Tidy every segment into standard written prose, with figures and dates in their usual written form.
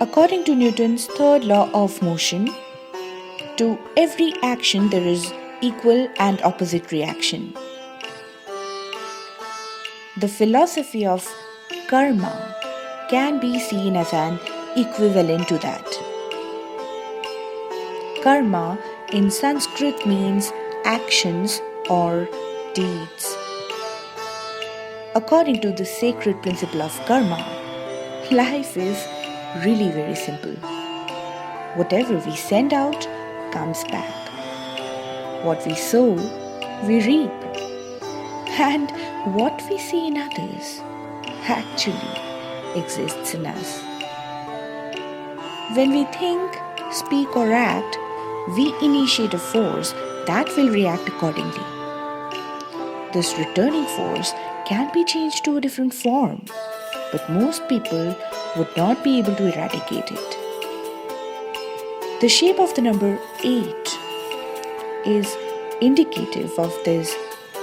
According to Newton's third law of motion, to every action there is equal and opposite reaction. The philosophy of karma can be seen as an equivalent to that. Karma in Sanskrit means actions or deeds. According to the sacred principle of karma, life is really very simple. Whatever we send out comes back. What we sow, we reap. And what we see in others actually exists in us. When we think, speak, or act, we initiate a force that will react accordingly. This returning force can be changed to a different form, but most people would not be able to eradicate it. The shape of the number 8 is indicative of this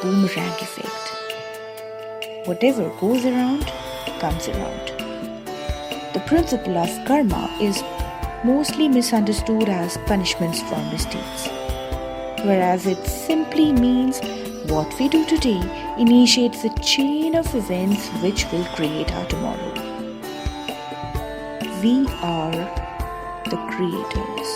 boomerang effect. Whatever goes around, comes around. The principle of karma is mostly misunderstood as punishments for mistakes, whereas it simply means what we do today initiates a chain of events which will create our tomorrow. We are the creators.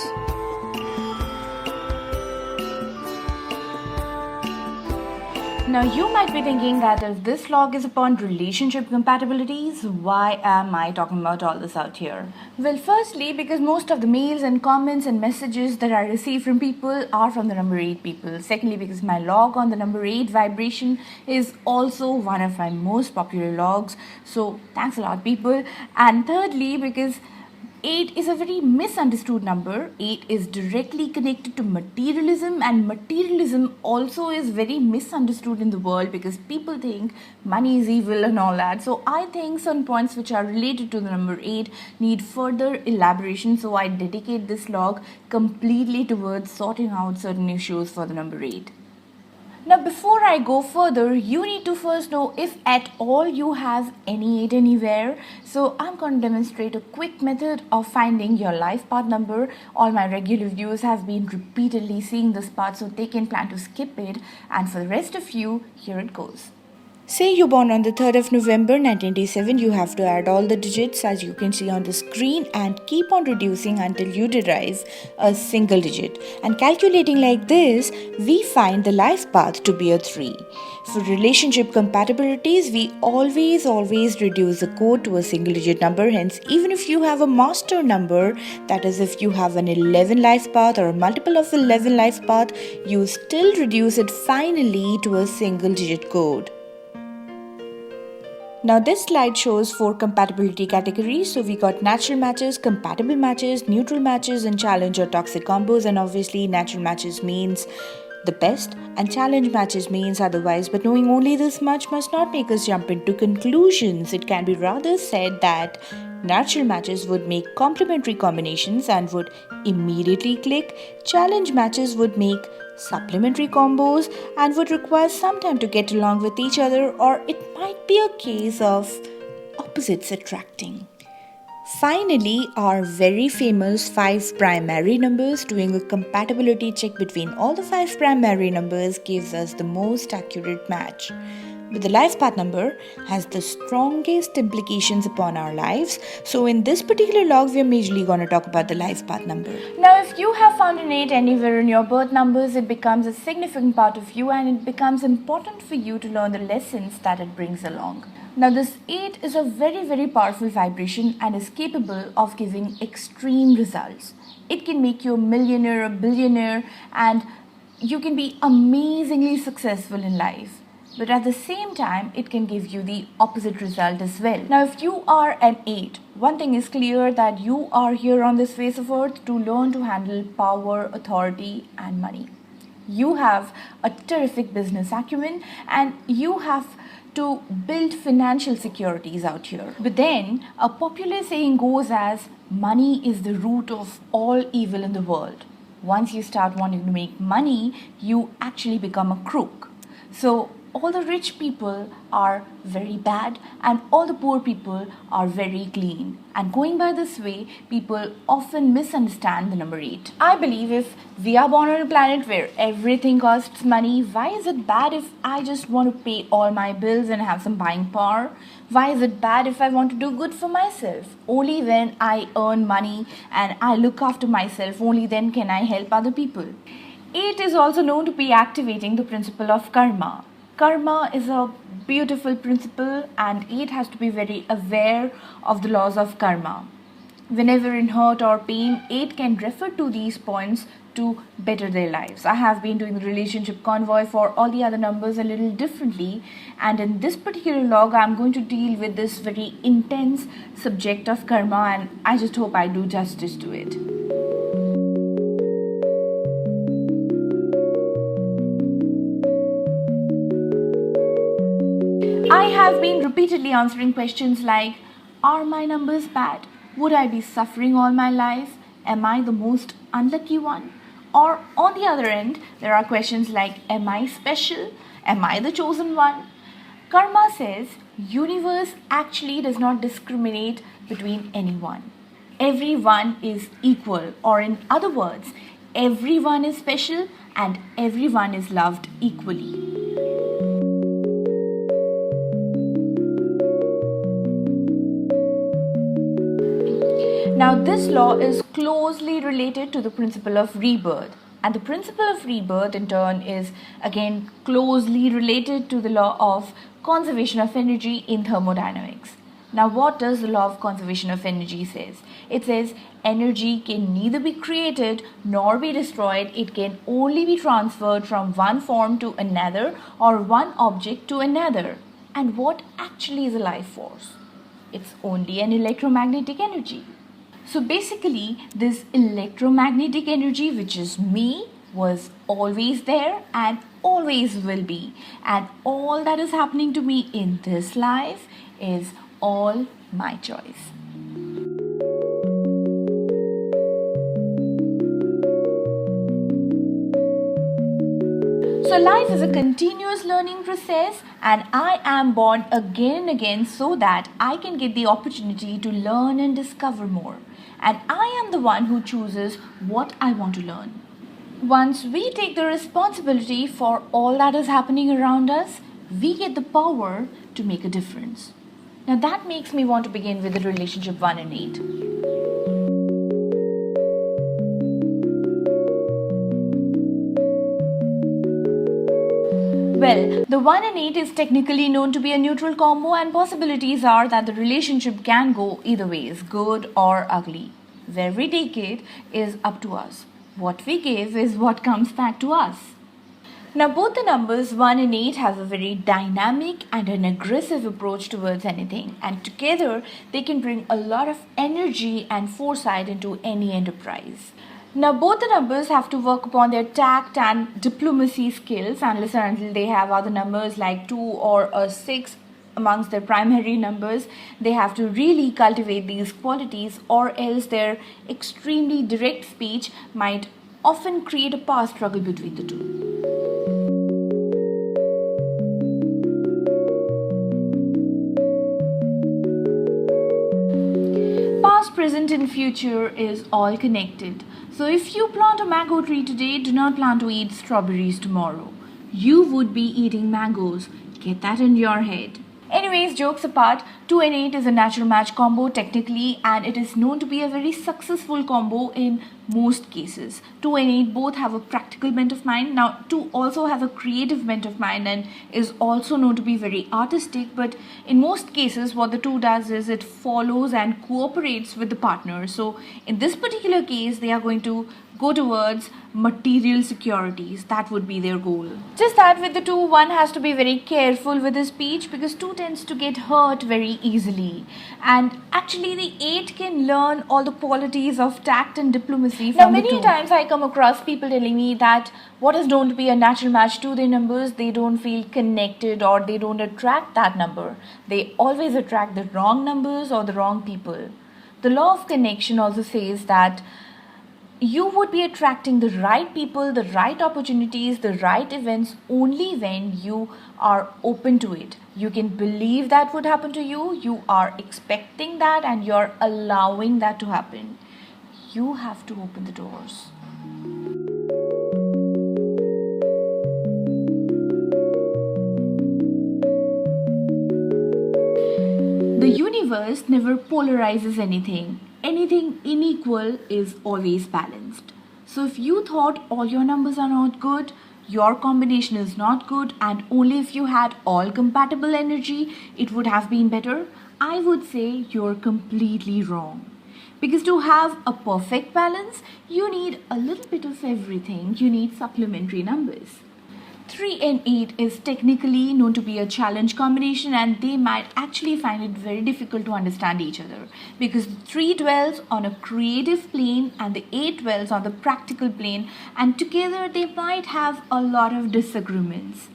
Now you might be thinking that if this log is upon relationship compatibilities, why am I talking about all this out here? Well, firstly, because most of the mails and comments and messages that I receive from people are from the number 8 people. Secondly, because my log on the number 8 vibration is also one of my most popular logs. So thanks a lot, people. And thirdly, because 8 is a very misunderstood number. 8 is directly connected to materialism, and materialism also is very misunderstood in the world because people think money is evil and all that. So I think some points which are related to the number 8 need further elaboration. So I dedicate this log completely towards sorting out certain issues for the number 8. Now before I go further, you need to first know if at all you have any 8 anywhere. So I'm going to demonstrate a quick method of finding your life path number. All my regular viewers have been repeatedly seeing this part, so they can plan to skip it. And for the rest of you, here it goes. Say you're born on the 3rd of November 1987, you have to add all the digits as you can see on the screen and keep on reducing until you derive a single digit. And calculating like this, we find the life path to be a 3. For relationship compatibilities, we always reduce the code to a single digit number. Hence, even if you have a master number, that is if you have an 11 life path or a multiple of 11 life path, you still reduce it finally to a single digit code. Now this slide shows 4 compatibility categories. So we got natural matches, compatible matches, neutral matches, and challenge or toxic combos. And obviously natural matches means the best and challenge matches means otherwise. But knowing only this much must not make us jump into conclusions. It can be rather said that natural matches would make complementary combinations and would immediately click. Challenge matches would make supplementary combos and would require some time to get along with each other, or it might be a case of opposites attracting. Finally, our very famous 5 primary numbers. Doing a compatibility check between all the 5 primary numbers gives us the most accurate match. But the life path number has the strongest implications upon our lives. So in this particular log, we are majorly going to talk about the life path number. Now if you have found an 8 anywhere in your birth numbers, it becomes a significant part of you and it becomes important for you to learn the lessons that it brings along. Now this 8 is a very powerful vibration and is capable of giving extreme results. It can make you a millionaire, a billionaire, and you can be amazingly successful in life. But at the same time, it can give you the opposite result as well. Now, if you are an 8, one thing is clear, that you are here on this face of earth to learn to handle power, authority, and money. You have a terrific business acumen and you have to build financial securities out here. But then, a popular saying goes as, money is the root of all evil in the world. Once you start wanting to make money, you actually become a crook. So all the rich people are very bad and all the poor people are very clean. And going by this way, people often misunderstand the number 8. I believe if we are born on a planet where everything costs money, why is it bad if I just want to pay all my bills and have some buying power? Why is it bad if I want to do good for myself? Only when I earn money and I look after myself, only then can I help other people. 8 is also known to be activating the principle of karma. Karma is a beautiful principle, and 8 has to be very aware of the laws of karma. Whenever in hurt or pain, 8 can refer to these points to better their lives. I have been doing the relationship convoy for all the other numbers a little differently, and in this particular log, I'm going to deal with this very intense subject of karma, and I just hope I do justice to it. I have been repeatedly answering questions like, are my numbers bad? Would I be suffering all my life? Am I the most unlucky one? Or on the other end, there are questions like, am I special? Am I the chosen one? Karma says, universe actually does not discriminate between anyone. Everyone is equal, or in other words, everyone is special and everyone is loved equally. Now, this law is closely related to the principle of rebirth. And the principle of rebirth, in turn, is again closely related to the law of conservation of energy in thermodynamics. Now, what does the law of conservation of energy says? It says energy can neither be created nor be destroyed. It can only be transferred from one form to another or one object to another. And what actually is a life force? It's only an electromagnetic energy. So basically, this electromagnetic energy, which is me, was always there and always will be. And all that is happening to me in this life is all my choice. So life is a continuous learning process, and I am born again and again so that I can get the opportunity to learn and discover more. And I am the one who chooses what I want to learn. Once we take the responsibility for all that is happening around us, we get the power to make a difference. Now that makes me want to begin with the relationship 1 and 8. Well, the 1 and 8 is technically known to be a neutral combo, and possibilities are that the relationship can go either ways, good or ugly. Where we take it is up to us. What we give is what comes back to us. Now, both the numbers 1 and 8 have a very dynamic and an aggressive approach towards anything, and together they can bring a lot of energy and foresight into any enterprise. Now, both the numbers have to work upon their tact and diplomacy skills unless and until they have other numbers like 2 or a 6 amongst their primary numbers. They have to really cultivate these qualities, or else their extremely direct speech might often create a power struggle between the two. Past, present and future is all connected. So if you plant a mango tree today, do not plan to eat strawberries tomorrow. You would be eating mangoes. Get that in your head. Anyways, jokes apart, 2 and 8 is a natural match combo technically, and it is known to be a very successful combo in most cases. 2 and 8 both have a practical bent of mind. Now, 2 also has a creative bent of mind and is also known to be very artistic, but in most cases what the 2 does is it follows and cooperates with the partner. So in this particular case, they are going to go towards material securities. That would be their goal. Just that with the 2, one has to be very careful with his speech because 2 tends to get hurt very easily. And actually the 8 can learn all the qualities of tact and diplomacy from the 2. Now many times I come across people telling me that what is known to be a natural match to their numbers, they don't feel connected or they don't attract that number. They always attract the wrong numbers or the wrong people. The law of connection also says that you would be attracting the right people, the right opportunities, the right events only when you are open to it. You can believe that would happen to you, you are expecting that, and you're allowing that to happen. You have to open the doors. The universe never polarizes anything. Anything unequal is always balanced. So if you thought all your numbers are not good, your combination is not good, and only if you had all compatible energy, it would have been better, I would say you're completely wrong. Because to have a perfect balance, you need a little bit of everything. You need supplementary numbers. 3 and 8 is technically known to be a challenge combination, and they might actually find it very difficult to understand each other because the 3 dwells on a creative plane and the 8 dwells on the practical plane, and together they might have a lot of disagreements.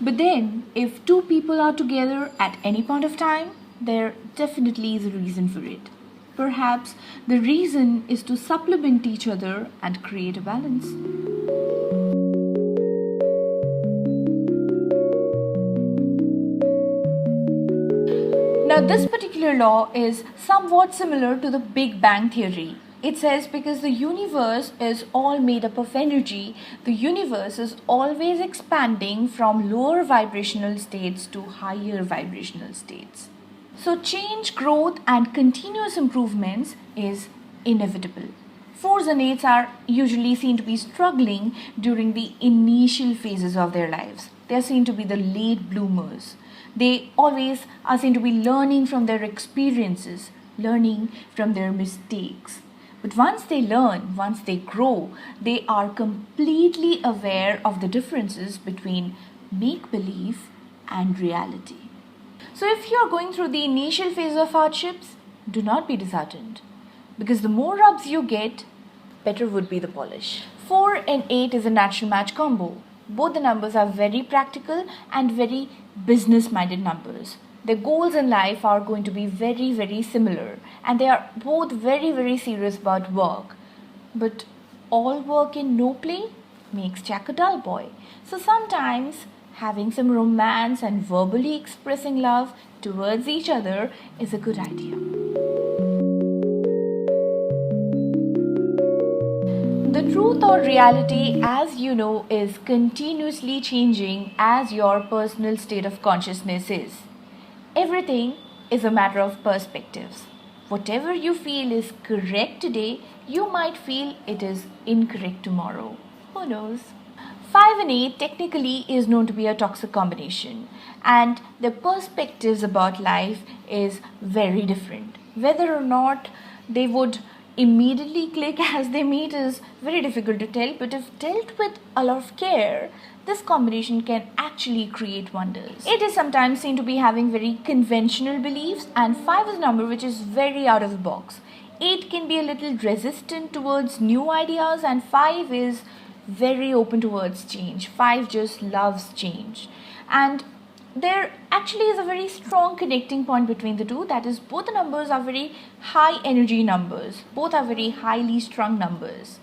But then, if two people are together at any point of time, there definitely is a reason for it. Perhaps the reason is to supplement each other and create a balance. Now, this particular law is somewhat similar to the Big Bang Theory. It says because the universe is all made up of energy, the universe is always expanding from lower vibrational states to higher vibrational states. So, change, growth, and continuous improvements is inevitable. 4s and 8s are usually seen to be struggling during the initial phases of their lives. They are seen to be the late bloomers. They always are seen to be learning from their experiences, learning from their mistakes. But once they learn, once they grow, they are completely aware of the differences between make-believe and reality. So if you are going through the initial phase of hardships, do not be disheartened. Because the more rubs you get, better would be the polish. 4 and 8 is a natural match combo. Both the numbers are very practical and very business-minded numbers. Their goals in life are going to be very, very similar, and they are both very, very serious about work. But all work and no play makes Jack a dull boy. So sometimes having some romance and verbally expressing love towards each other is a good idea. The truth or reality, as you know, is continuously changing as your personal state of consciousness is. Everything is a matter of perspectives. Whatever you feel is correct today, you might feel it is incorrect tomorrow. Who knows? 5 and 8 technically is known to be a toxic combination, and their perspectives about life is very different. Whether or not they would immediately click as they meet is very difficult to tell, but if dealt with a lot of care, this combination can actually create wonders. 8 is sometimes seen to be having very conventional beliefs, and 5 is a number which is very out of the box. 8 can be a little resistant towards new ideas, and 5 is very open towards change. 5 just loves change. And there actually is a very strong connecting point between the two. That is, both the numbers are very high energy numbers. Both are very highly strung numbers.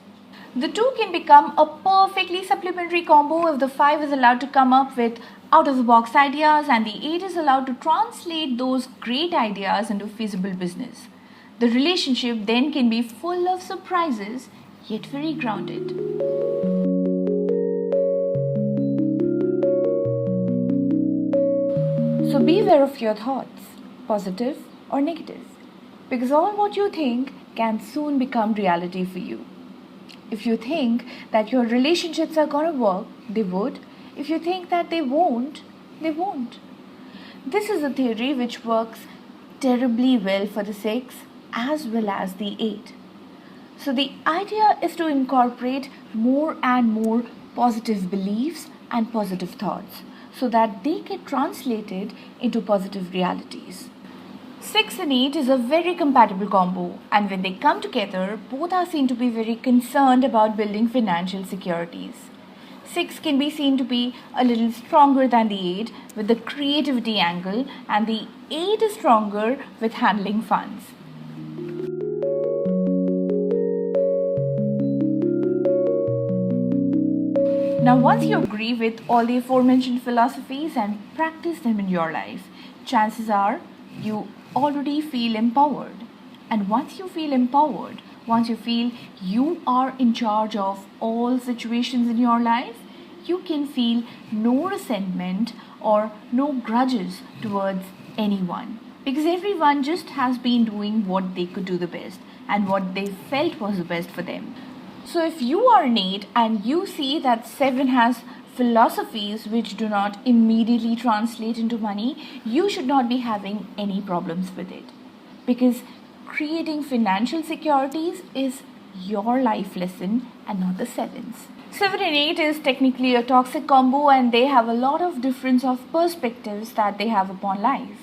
The two can become a perfectly supplementary combo if the 5 is allowed to come up with out of the box ideas and the 8 is allowed to translate those great ideas into feasible business. The relationship then can be full of surprises yet very grounded. So beware of your thoughts, positive or negative, because all what you think can soon become reality for you. If you think that your relationships are going to work, they would. If you think that they won't, they won't. This is a theory which works terribly well for the 6 as well as the 8. So the idea is to incorporate more and more positive beliefs and positive thoughts, so that they get translated into positive realities. 6 and 8 is a very compatible combo, and when they come together, both are seen to be very concerned about building financial securities. 6 can be seen to be a little stronger than the 8 with the creativity angle, and the 8 is stronger with handling funds. Now, once you agree with all the aforementioned philosophies and practice them in your life, chances are you already feel empowered. And once you feel empowered, once you feel you are in charge of all situations in your life, you can feel no resentment or no grudges towards anyone. Because everyone just has been doing what they could do the best and what they felt was the best for them. So, if you are an 8 and you see that 7 has philosophies which do not immediately translate into money, you should not be having any problems with it. Because creating financial securities is your life lesson and not the 7's. 7 and 8 is technically a toxic combo, and they have a lot of difference of perspectives that they have upon life.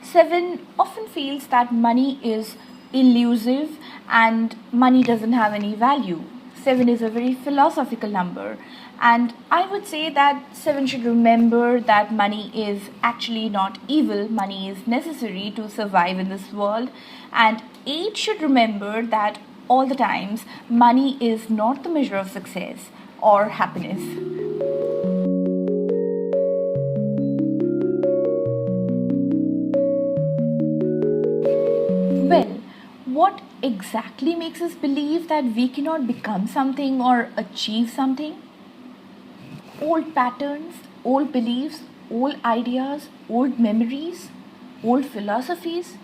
7 often feels that money is elusive and money doesn't have any value. 7 is a very philosophical number, and I would say that 7 should remember that money is actually not evil, money is necessary to survive in this world, and 8 should remember that all the times money is not the measure of success or happiness. Well, what exactly makes us believe that we cannot become something or achieve something? Old patterns, old beliefs, old ideas, old memories, old philosophies,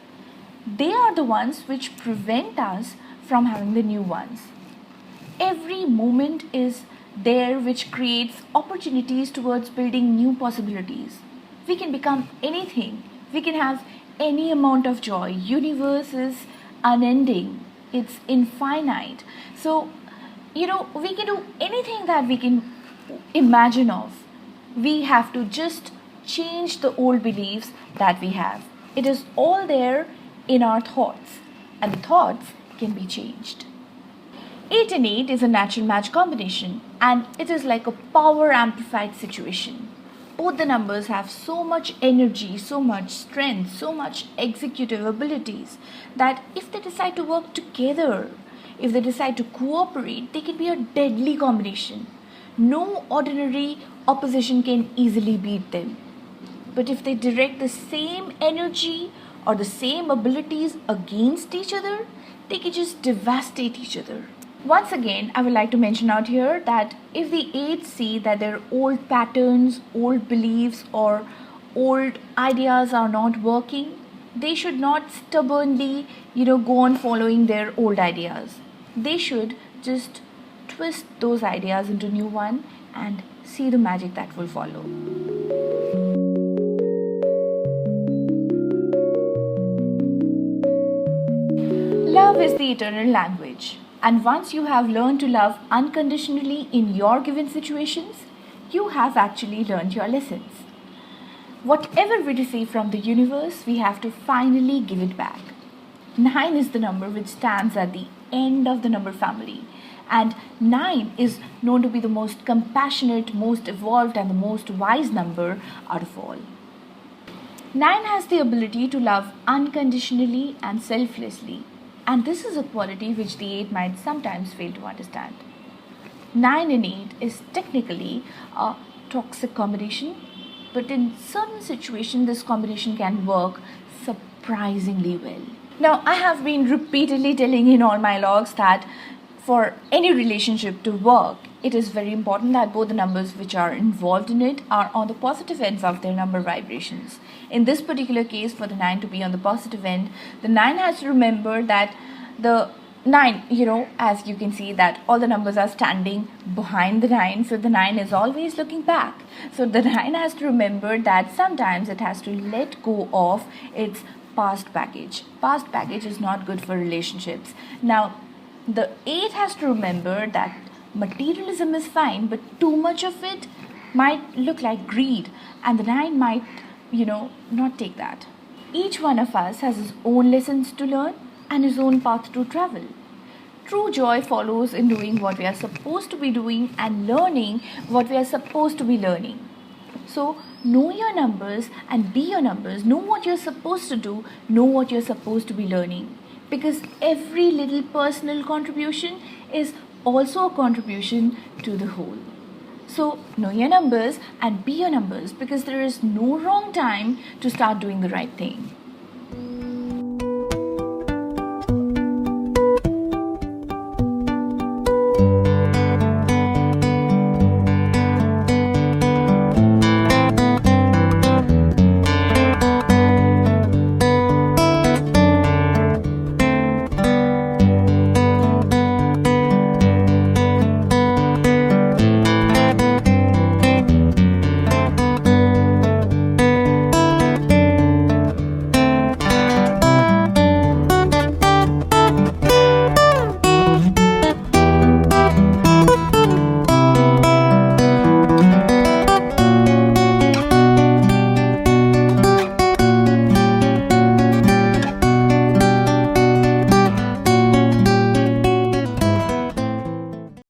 they are the ones which prevent us from having the new ones. Every moment is there which creates opportunities towards building new possibilities. We can become anything. We can have any amount of joy. Universe is unending. It's infinite. So, we can do anything that we can imagine of. We have to just change the old beliefs that we have. It is all there in our thoughts, and the thoughts can be changed. 8 and 8 is a natural match combination, and it is like a power amplified situation. Both the numbers have so much energy, so much strength, so much executive abilities that if they decide to work together, if they decide to cooperate, they can be a deadly combination. No ordinary opposition can easily beat them. But if they direct the same energy or the same abilities against each other, they can just devastate each other. Once again, I would like to mention out here that if the 8s see that their old patterns, old beliefs, or old ideas are not working, they should not stubbornly, go on following their old ideas. They should just twist those ideas into new one and see the magic that will follow. Love is the eternal language. And once you have learned to love unconditionally in your given situations, you have actually learned your lessons. Whatever we receive from the universe, we have to finally give it back. 9 is the number which stands at the end of the number family. And 9 is known to be the most compassionate, most evolved, and the most wise number out of all. 9 has the ability to love unconditionally and selflessly. And this is a quality which the 8 might sometimes fail to understand. 9 and 8 is technically a toxic combination, but in certain situations this combination can work surprisingly well. Now, I have been repeatedly telling in all my logs that for any relationship to work, it is very important that both the numbers which are involved in it are on the positive ends of their number vibrations. In this particular case, for the 9 to be on the positive end, the 9 has to remember that the 9, as you can see that all the numbers are standing behind the 9, so the 9 is always looking back. So the 9 has to remember that sometimes it has to let go of its past baggage. Past baggage is not good for relationships. Now, the 8 has to remember that materialism is fine, but too much of it might look like greed, and the 9 might, not take that. Each one of us has his own lessons to learn and his own path to travel. True joy follows in doing what we are supposed to be doing and learning what we are supposed to be learning. So, know your numbers and be your numbers. Know what you're supposed to do. Know what you're supposed to be learning. Because every little personal contribution is also a contribution to the whole. So know your numbers and be your numbers, because there is no wrong time to start doing the right thing.